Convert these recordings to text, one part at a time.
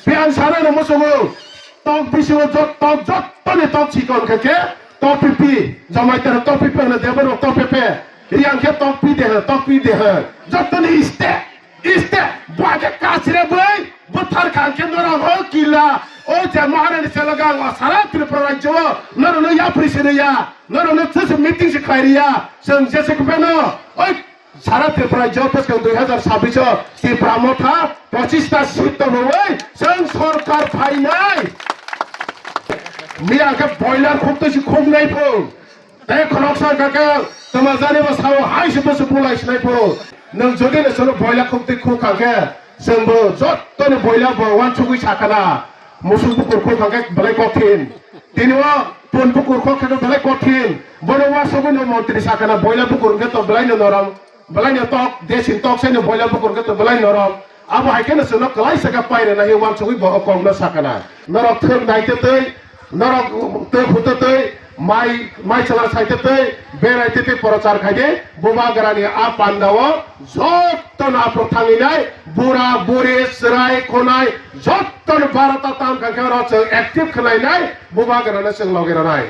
pian sana no musumu tok bisu tok jotone tok chikon kake tok pipi jamai tera tok pipi na debero tok pepe riang ke tok pi de ha jotone iste baga kasre boy buthar kan ke nora ho kila o je maharani selagang sara tripura jo noro no ya prisine ya noro no tse meeting se khairia seng je se kupeno oi সারা ত্রিপুরা জবস কে 2026 ত্রিপুরা মথা 25টা seat তো হই song সরকার phi নাই মিয়াকে boiler খুবতেছি খুব নাই ফো তে খনক সরকারকে তোমা জানি বসাও হাইস বস বলাই নাই ফো নং যদি না সর বয়লার খুবতে খু কাকে সঙ্গো যতনে বয়লার বওয়ান ছুগুই সাকানা মুসুম পুকুর খু কাকে বলাই কঠিন তিনিও পন পুকুর খু কাকে বলাই কঠিন বড়ওয়া সগুন মন্ত্রী সাকানা বয়লার পুকুর কে তো বলাই নরম belai ni tok desin tok saya ni boiler bukur kita belai norok abu haikena seno kelai sega paire na hewan sugui bawa kong na sakana norok thur naite tei norok te phute tei mai chala saite tei berai tei porachar khaide buba garani a pandawo jotton apro thanginai bura buri serai khonai jotton barata tam kangka roche active khnai nai buba garana seng logera nai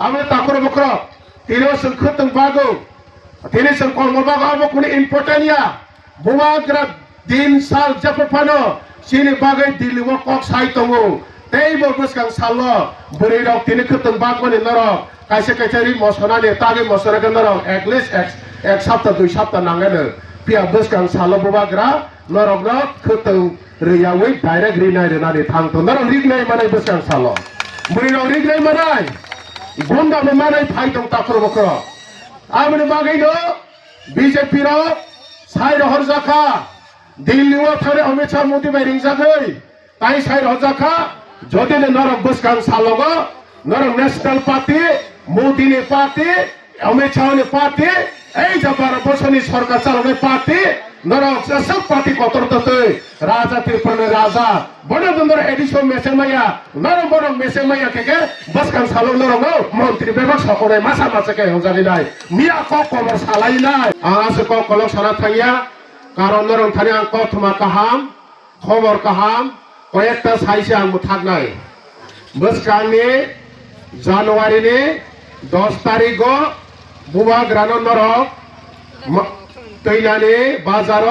ame takro bukro tino seng khuteng bago তিনি song কর্মবাগ আবো কোন important বুমাগ্রা দিন সাল জপপানো সিনি বাগৈ দিলিও cock সাই তঙ্গো তেইবো বসকাং সালো বরি rock তিনি খতং bug মানে নরক কাইসে কাইসারি মসনা নে তাগে মসনা কে নরক একলিস এক সপ্তাহ দুই সপ্তাহ নাঙ্গানো পিয়া বসকাং সালো বুমাগ্রা নরক ন খতং রিয়াওই ডাইরেক্ট রিনাই রেনানি থাংতো নরক রিগনাই মানে বসকাং সালো বরি রক রিগনাই মানাই গুন্ডা মানাই ফাই তং তাকর বকর আমনে বাগাইনো বিজেপি র সাইর হরজাখা দিল্লি ও থারে অমিত শাহ মোদি বাই রিংজাগৈ তাই সাইর হরজাখা যদি নরক বসকাং সালগ নরক ন্যাশনাল পার্টি মোদি নি পার্টি অমিত শাহ নি পার্টি এই যে 12 বছরনি সরকার চালানো পার্টি নরক সব পার্টি কতরততে রাজা ত্রিপুরা রাজা বড়দন্দর এডিশন মেসেমাইয়া নরক বড় মেসেমাইয়া কে বসকাং সালো নরক মন্ত্রী বিভাগ সকলে মাসা মাসকে হজালি নাই মিয়া কক কবর সালাই নাই আস কক কলক সারা থাইয়া কারণ নরক থানি আং কতমা কাহাম খবর কাহাম কয়েকটা সাইসে আং থাক নাই বসকাংনি জানুয়ারি নি 10 তারিখ বুবা গ্রানো নরক তৈলানি বাজার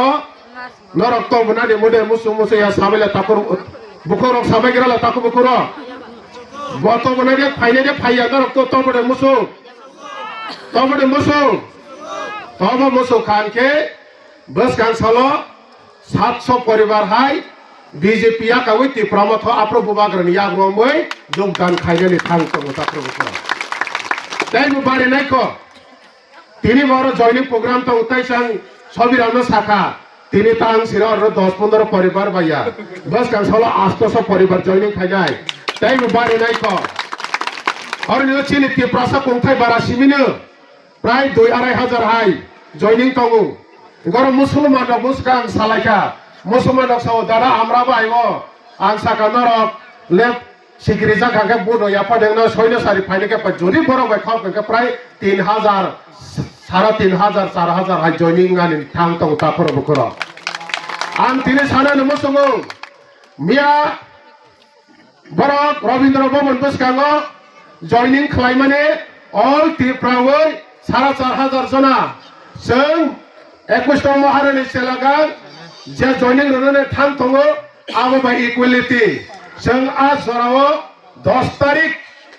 নরক তো বনানি মুদে মুসু মুসিয়া সাবেলা তাকুর বুকুর সাবে গেলা তাকু বুকুর বত বনানি ফাইনে ফাইয়া নরক তো বড়ে মুসু তব মুসু খানকে বস গান সালো 700 পরিবার হাই বিজেপি আ কাউই ত্রিপুরামথ আপ্র বুবাগ্রনি ইয়াগ্রমই যোগদান খাইনানি থাংতো তাকর বুকুর তাই বাড়ি নাইকো তিনি বড় জয়নিং প্রোগ্রাম তো উতাইসাং সবিরানো শাখা তিনি তাং সিরর 10-15 পরিবার বাইয়া বস কাং সলো 800 পরিবার জয়নিং খাইনাই তাই বাড়ি নাইকো আর নিও চিনি ত্রিপুরা কোংথাই বারা সিমিনো প্রায় 2-2.5 হাজার হাই জয়নিং তঙ্গু গর মুসলমান মুসকাং সালাইকা মুসলমান সাও দাদা আমরা বাইও আং সাকা নরক লেপ সিকিরি জাগাকে বুনো ইয়াপা দেংনা সৈন্য সারি ফাইনেকে পা জরি বড় বাই খাওকে প্রায় 3,000 3,500 4,000 হাই জয়নিং আনি থাং তং তাফর বকর আং তিনি সানা নমসঙ্গ মিয়া বড় রবীন্দ্র ভবন বসকাঙ্গ জয়নিং খালাইমানে অল ত্রিপুরাওই 4,500 জনা जों 21 महारानी सेलागा जे जयनिं रने थां तंगो आबो बाय इक्वालिटी जों आ जराव 10 तारिख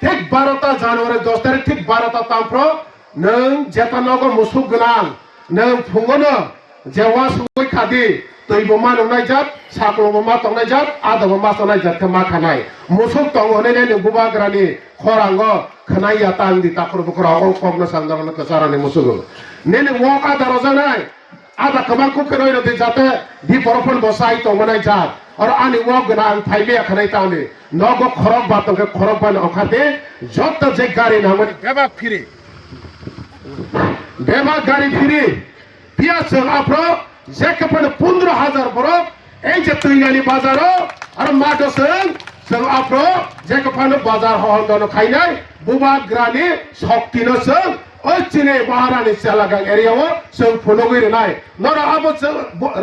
ठीक 12 জানুয়ারি 10 तारिख ठीक 12 तामफ्रो नों जेतानगो मुसुक गोनां नों फुंगनो जेवा सुबै खादि दैबो मा नंनाय जात साकलबो मा तंनाय जात आदबो मा तंनाय जात मा खानाय मुसुक तंगोने ने बुबाग्रानि खरांगो खनाय यातांदि ताखरबो खरांगो कगनो सांदारनो कसारानि मुसुगो नेने वक आदा रजानाय आदा कबां को केरयनो दि जाते दि बरफन बसाय तंगनाय जात और आनि वक गोनां फाइबे खनाय तांदि नगो खरक बातंके खरक बान अखाते जत जे गारि नामनि बेबा गारि फिरि पियास आप्रो जेकपन 15,000 बरफ এই যে তুইনানি বাজার আর মাদসন जों आप्रो जेकपन बाजार हन्दन खाइनाय बुबा ग्रानि शक्तिनसों ओचिने महारानी सेलागां एरियाव जों फुनगैरनाय नर आबो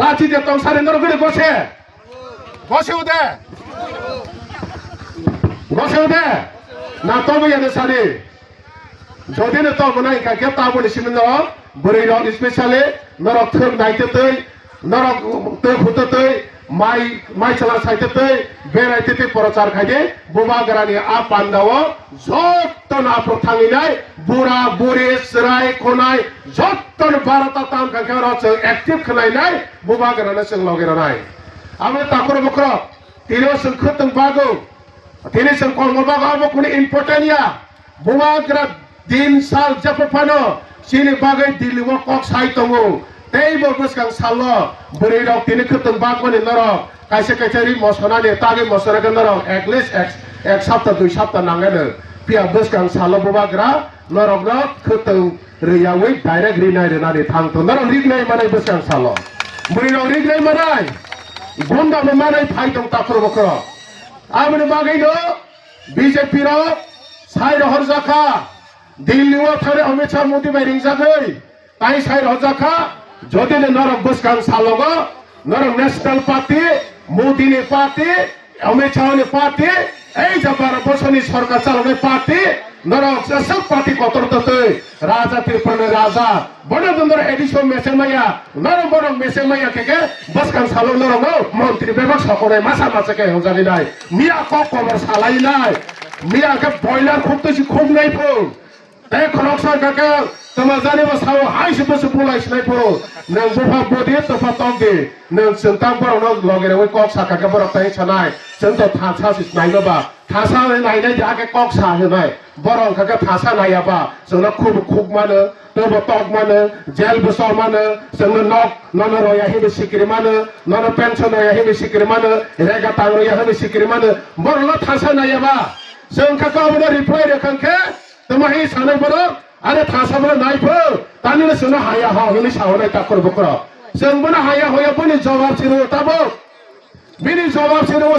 रांची दे तंसारे नर गरे गसे उदे গসে না তবে এনে সারি যদি না তো মনে কাকে তা বলেছিল ন বড়ই রক স্পেশালি নরক থক নাইতে নরক তে ফুটতে মাই চালা সাইতে বেড়াইতে প্রচার খাইদে বুবাগ্রানি আ পান্ডাও যত না প্রথাঙিনাই বুড়া বুড়ি সরাই খনাই যত বারতা তাম কাকে রচ অ্যাক্টিভ খনাইনাই বুবাগ্রানি সং লগেরানাই আমি তাকর বক্র তিনিও সং খতং বাগো তিনি সং কলমবাগ আবো কোন ইম্পর্টেন্ট ইয়া বুবাগ্রা दिन साल जब पानो सिनी बागै दिल्लीवा कक साइ तंगो तेबो बसकां सालो बुरै रक तिनि खतन बाग माने नरक कायसे कायसेरि मसनानि तागे मसरागन नरक एकलिस एक सप्ताह दुई सप्ताह नांगेनो पिया बसकां सालो बुबाग्रा नरक न खतन रियावै डाइरेक्ट रिनाय रेनानि थांतो नरक रिगनाय माने बसकां सालो बुरै रक रिगनाय मानाय गुन्दा मानाय फाइदं ताखर बखर आमने बागैनो बीजेपी रक साइ रहर जाखा दिल्लीवा थारे अमित शाह मोदी भाई रिंजाखै ताई साइर हजाखा যদি নরক বসকাং সালগ নরক ন্যাশনাল পার্টি মোদিনি পার্টি অমিত শাহনি পার্টি এই যে 12 বছরনি সরকার চালানোর পার্টি নরক সব পার্টি কতরতে রাজা ত্রিপুরা রাজা বড়দন্দর এডিশন মেসেমাইয়া নরক বরং মেসেমাইয়া থেকে বসকাং সালগ নরক মন্ত্রী বিভাগ সকলে মাসা মাসকে হজানি নাই মিয়া কবর সালাই নাই মিয়া কে বয়লার খুবতেছি খুব নাই ফোন এই খনক সরকারকে তোমার জানিব সাও হাইসে বসে পুলাইছনাই ফো নং বুফা বদি তফা তংদি নং সন্তান বরং লগেরে ওই কক সাকাকে বরং তাই ছানাই जों तो थासा नायनोबा थासा नायनाय जाके कक सा होनाय बरं काके थासा नायाबा जोंना खूब खूब मानो तब तक मानो जेल बसर मानो जोंनो नक नन रया हिबे सिकिरि मानो नन पेंशन रया हिबे सिकिरि मानो रेगा तां रया हिबे सिकिरि मानो बरला थासा नायाबा जों काके अबनो रिप्लाय रेखांके तमाहि सानै बरं आरे थासा बरं नायफो तानिनो जोंनो हाया हा हिनि सावनाय ताकर बकर जों बनो हाया होया बनि जवाब सिरो ताबो बिनि जवाब सिरो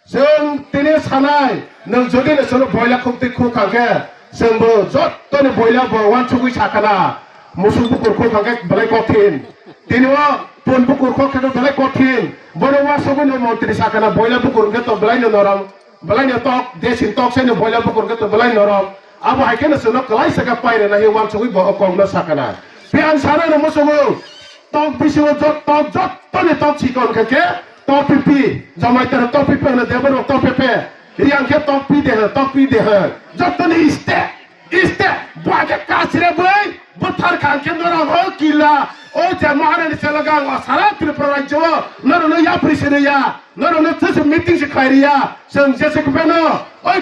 जों दिनै सानाय नों जुदि नोंसोर बयला खुंथि खुखांखे जोंबो जत्तनि बयला बवान सुगै साखाना मुसुं बुकुर खुखांखे बेलाय कठिन दिनैवा पुन बुकुर खुखांखे बेलाय कठिन बरवा सुगैनो मन्त्रि साखाना बयला बुकुरखे तो बेलायनो नरम बेलायनो तक देसिन तक सेनो बयला बुकुरखे तो बेलाय नरम अब हायखे नोंसोरनो कलाय सका पायरे नाहि वान सुगै बकंनो साखाना बियान सानानो मुसुगो तक बिसिङो जत्तनि तक सिकनखे टॉपिपी जमाइतर टॉपिपी ने देबर टॉपिपे रियांखे टॉपी दे जत्तनि इस्ते बागे कासरे बय बुथार खांखे नरा हो किला ओ जे महारानी सेलगांग सारा त्रिपुरा राज्य नरनो या प्रिसिरिया नरनो तसे मीटिंग से खायरिया जों जेसे कपेनो ओय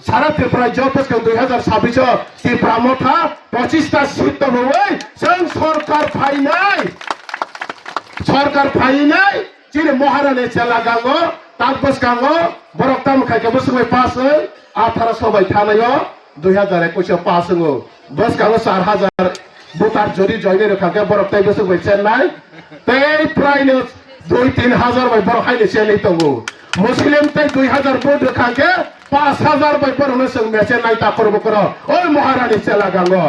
सारा त्रिपुरा राज्य पसकन 2026 त्रिपुरा मथा 25 टा सीट तो होय जों सरकार फाइनाय चिने महारानी सेलागांगो ताकबस गांगो बरकताम खायके बसुमै पास 1800 बाय थानायो 2021 पास हो बस गांगो 4000 बुतार जरी जयने रखाके बरकताय बसुमै चेन्नाई तै प्रायनो 2-3000 बाय बरखायने चेन्नाई तंगो मुस्लिम तै 2000 बोट रखाके 5000 बाय बरनो जों मेचे नाय ताकर बकर ओय महारानी सेलागांगो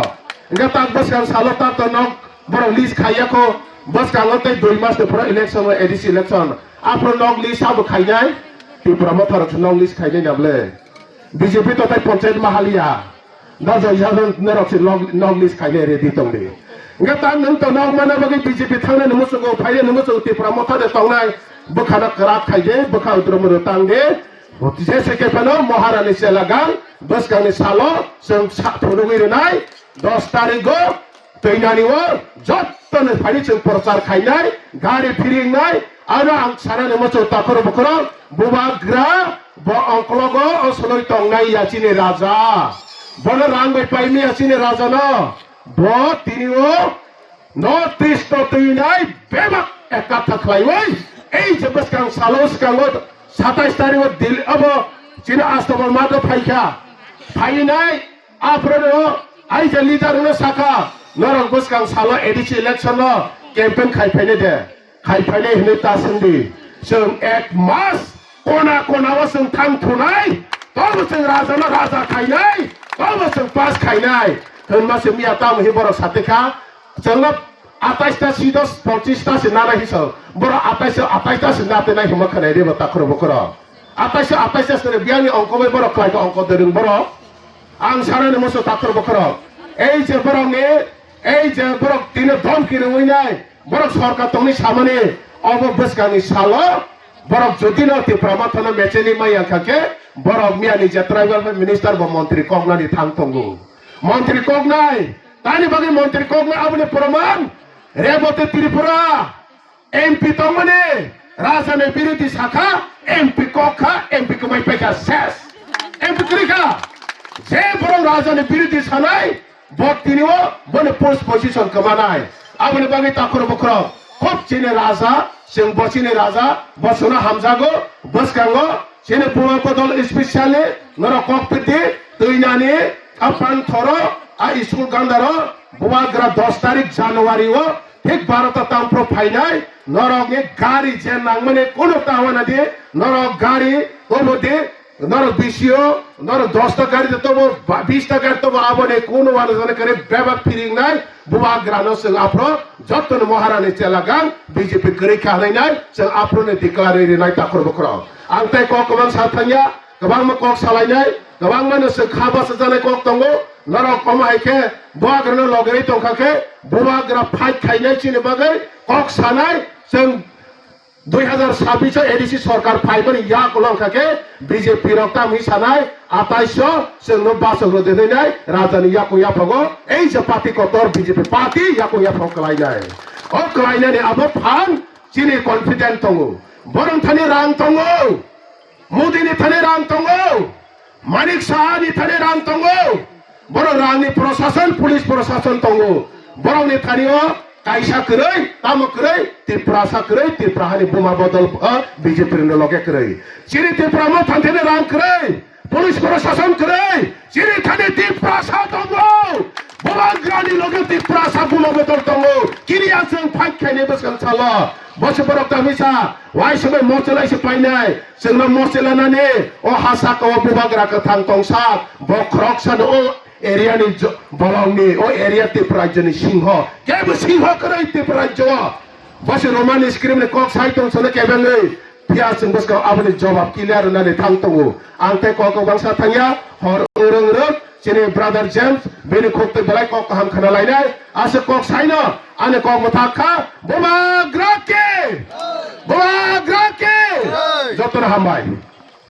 इंगा ताकबस गांग सालता तो नक बर लिस्ट खायको बस कांगो तै 2 मास तो पूरा इलेक्शन में एडीसी इलेक्शन आपरो नग लिस्ट अब खाइनाय त्रिपुरा में थरक नग लिस्ट खाइनाय नाबले बीजेपी तो तै पंचायत महालिया दा जयजान नरक नग लिस्ट खाइनाय रेडी तंदे इंगा तां नों तो नग माने बगे बीजेपी थांने नमुसुगो फाइले नमुसुगो त्रिपुरा में थादे तंनाय बखाना करा खाइदे बखा उद्रम तांगे जेसे के फनो महारानी सेलागां बस गानि सालो जों साथुनुगै रेनाय 10 तारिख तैनानिवो जत्तनो फाइने जों प्रचार खाइनाय गारि फिरिंनाय आरो आं सानानै मोसौ ताखर बखर बुबाग्रा ब अंकलगो असलै तंनाय याचिनि राजा बन रांगै पाइनि याचिनि राजा न ब तिनिओ नॉर्थ ईस्ट तैनाय बेबा एकाथा खाइवै এই যে বসকাং সালোস কাঙ্গো 27 तारिख दिल अब चिन आस्तबर मादो फाइखा फाइनाय आफ्रो आई जे लिडार न साखा नरक बसकां सालो एडीसी इलेक्शन कैंपेन खाइफाइने दे खाइफाइने हिने तासंदी जों 1 मास कोना कोनावा जों थांथुनाय तब जों राजा खाइनाय तब जों पास खाइनाय होनमासे मिया ताम हि बर सातेखा जों 28 टा सीट 25 टा से नाना हिसाब बर 28 टा से नाते नाय हिमा खनाय रे बता खर बकर 28 করে বিয়ানি অঙ্ক বই বড় ক্লাইকে অঙ্ক ধরুন বড় আং সারানি মোসো তাত্র বখর এই যে বড় দিনে ধমকিনে উইনাই বড় সরকার তংনি সামনে অববেশকানি সালো বড় যদি না ত্রিপুরা থানা মেচেনি মাই আঁকাকে বড় মিয়ানি যে ট্রাইবাল মিনিস্টার বা মন্ত্রী কগনানি থাংতঙ্গু মন্ত্রী কগনাই তানি বাকি মন্ত্রী কগনাই আপনি প্রমাণ রেবতে ত্রিপুরা এমপি তংমানে রাজধানী বিরোধী শাখা এমপি কখা এমপি কমাই পেখা শেষ এমপি ক্রিকা যে বড় রাজধানী বিরোধী সানাই ভোট তিনিও বনে পোস্ট পজিশন কমানাই আপনি বাকি তাকর বক্র খুব চিনে রাজা जों बसिनि राजा बसुना हामजागो बसकांगो सिने बुवा बदल स्पेशली नर ककपिति तैनानि आपान थरो आ स्कुल गान्दारो बुवा ग्रा 10 तारिख जनवरी ओ ठीक 12 तामप्रो फाइनाय नरगे गाड़ी जे नांगमने कोनो तावाना दे नर गाड़ी ओबदे नर बिसियो नर 10 टा गाड़ी तो 20 टा गाड़ी तो आबने कोनो वाला जने करे बेबा फिरिंग नाय बुवा ग्रानो जों आप्रो जतन महारानी चेलागां बीजेपी गरै खालायनाय जों आप्रोने डिक्लेयार होनाय ताखर बखर आं ताय कक गोबां साथानिया गोबां कक सालायनाय गोबां मानसि खाबासो जानाय कक दंगो नरक कमायके बुवा ग्रानो लगै दंखाके बुवा ग्रा फाइट खायनाय चिनि बागै कक सानाय जों 2026 एडीसी सरकार फाइबन या कलंखाके बीजेपी रक्ता मिसानाय 2800 जोंनो बासो देनाय राजानि याको याफगो एई जे पार्टी कतर बीजेपी पार्टी याको याफग कलायनाय ओ कलायनानि आबो फान चिनि कन्फिडेंट दङो बरं थानि रां दङो मोदीनि थानि रां दङो मानिक साहानि थानि रां दङो बर रांनि प्रशासन पुलिस प्रशासन दङो बरंनि थानियो कायसा करै ताम करै त्रिपुरा करै त्रिपुरा हानि बुमा बदल बीजेपी नो लगे करै चिरि त्रिपुरा म थान्थेने रां करै पुलिस प्रशासन करै चिरि थानि त्रिपुरा सा दङो बुमा ग्रानि लगे त्रिपुरा सा बुमा बदल दङो किरिया जों फाइट खायने बसkan साला बस बरक तामिसा वाइ समय मोचलाय से पाइनाय जोंना मोचलानाने ओ हासा को बुमा ग्रा का थां तंसा बख्रक सान ओ एरिया नि बलंगनि ओ एरिया त्रिपुरा राज्यनि सिंह केबो सिंह करै त्रिपुरा राज्य बस रोमान स्क्रिप्ट ने कक साइटं सने केबेलै पिया जों बसका आबनि जवाब क्लियर होनानै थांतंगो आं ते कक बांसा थांया हर ओरंग रोक चिनि ब्रादार जेम्स बेनि खक्ते बलाय कक हाम खाना लायनाय आसे कक साइनो आने कक मथाखा बुमा ग्राके जतन हामबाय